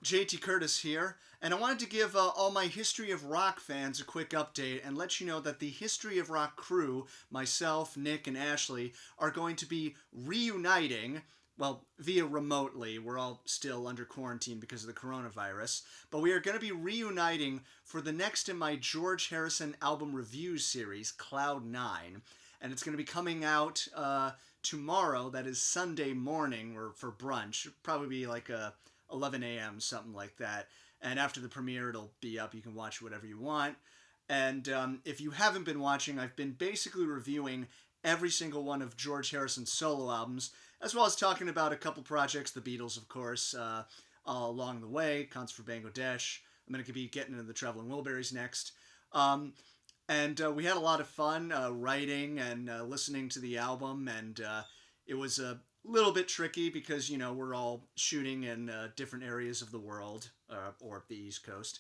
JT Curtis here, and I wanted to give all my History of Rock fans a quick update and let you know that the History of Rock crew, myself, Nick, and Ashley, are going to be reuniting, well, via remotely. We're all still under quarantine because of the coronavirus, but we are going to be reuniting for the next in my George Harrison album review series, Cloud 9, and it's going to be coming out tomorrow, that is Sunday morning, or for brunch. It'll probably be like 11 a.m., something like that. And after the premiere, it'll be up. You can watch whatever you want. And if you haven't been watching, I've been basically reviewing every single one of George Harrison's solo albums, as well as talking about a couple projects, the Beatles, of course, along the way, Concert for Bangladesh. I'm going to be getting into the Traveling Wilburys next. And we had a lot of fun writing and listening to the album, and it was a little bit tricky because, you know, we're all shooting in different areas of the world, or the East Coast.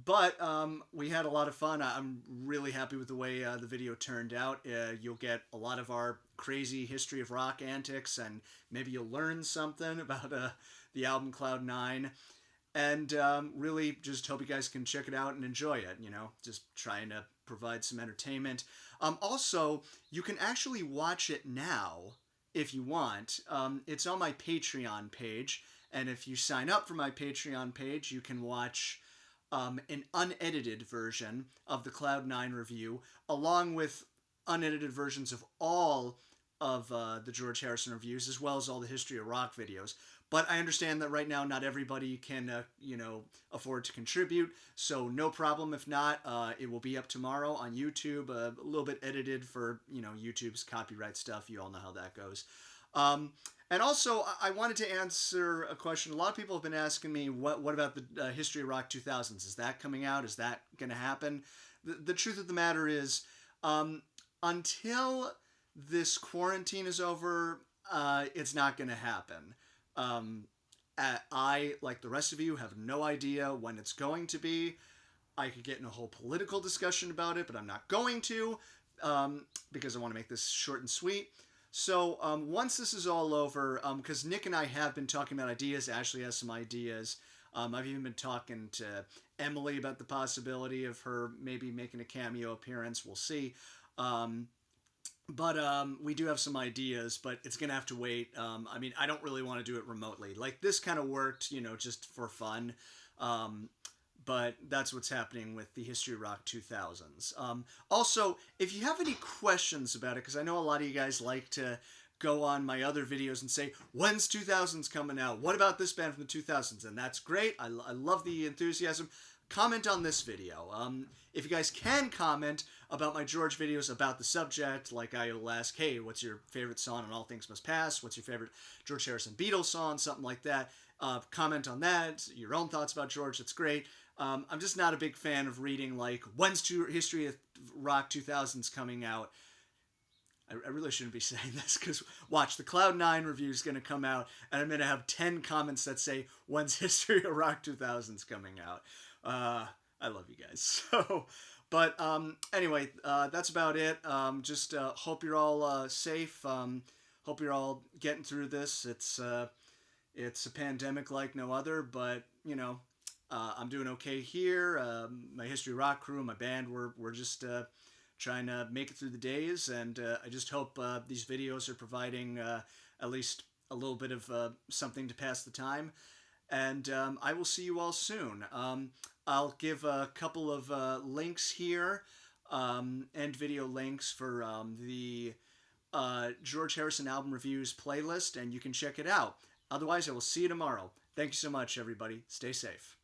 But we had a lot of fun. I'm really happy with the way the video turned out. You'll get a lot of our crazy History of Rock antics, and maybe you'll learn something about the album Cloud 9. And really just hope you guys can check it out and enjoy it, you know, just trying to provide some entertainment. Also, you can actually watch it now if you want. It's on my Patreon page, and if you sign up for my Patreon page, you can watch an unedited version of the Cloud 9 review, along with unedited versions of all of the George Harrison reviews, as well as all the History of Rock videos. But I understand that right now not everybody can, afford to contribute, so no problem if not. It will be up tomorrow on YouTube, a little bit edited for, YouTube's copyright stuff. You all know how that goes. And also, I wanted to answer a question. A lot of people have been asking me, what about the History of Rock 2000s? Is that coming out? Is that going to happen? The truth of the matter is, until this quarantine is over, it's not going to happen. I, like the rest of you, have no idea when it's going to be. I could get in a whole political discussion about it, but I'm not going to, because I want to make this short and sweet. So once this is all over, because Nick and I have been talking about ideas, Ashley has some ideas. I've even been talking to Emily about the possibility of her maybe making a cameo appearance. We'll see. But we do have some ideas, but it's going to have to wait. I don't really want to do it remotely. Like, this kind of worked, just for fun. But that's what's happening with the History of Rock 2000s. Also, if you have any questions about it, because I know a lot of you guys like to go on my other videos and say, when's 2000s coming out? What about this band from the 2000s? And that's great. I love the enthusiasm. Comment on this video. If you guys can comment about my George videos about the subject, like I will ask, hey, what's your favorite song on All Things Must Pass? What's your favorite George Harrison Beatles song? Something like that. Comment on that. Your own thoughts about George. That's great. I'm just not a big fan of reading, like, when's History of Rock 2000s coming out? I really shouldn't be saying this, because watch, the Cloud 9 review is going to come out, and I'm going to have 10 comments that say, when's History of Rock 2000s coming out? I love you guys. But anyway, that's about it. Just hope you're all safe. Hope you're all getting through this. It's a pandemic like no other, but, I'm doing okay here. My History of Rock crew, my band, we're just trying to make it through the days, and I just hope these videos are providing at least a little bit of something to pass the time. And I will see you all soon. I'll give a couple of links here, and video links for the George Harrison album reviews playlist, and you can check it out. Otherwise, I will see you tomorrow. Thank you so much, everybody. Stay safe.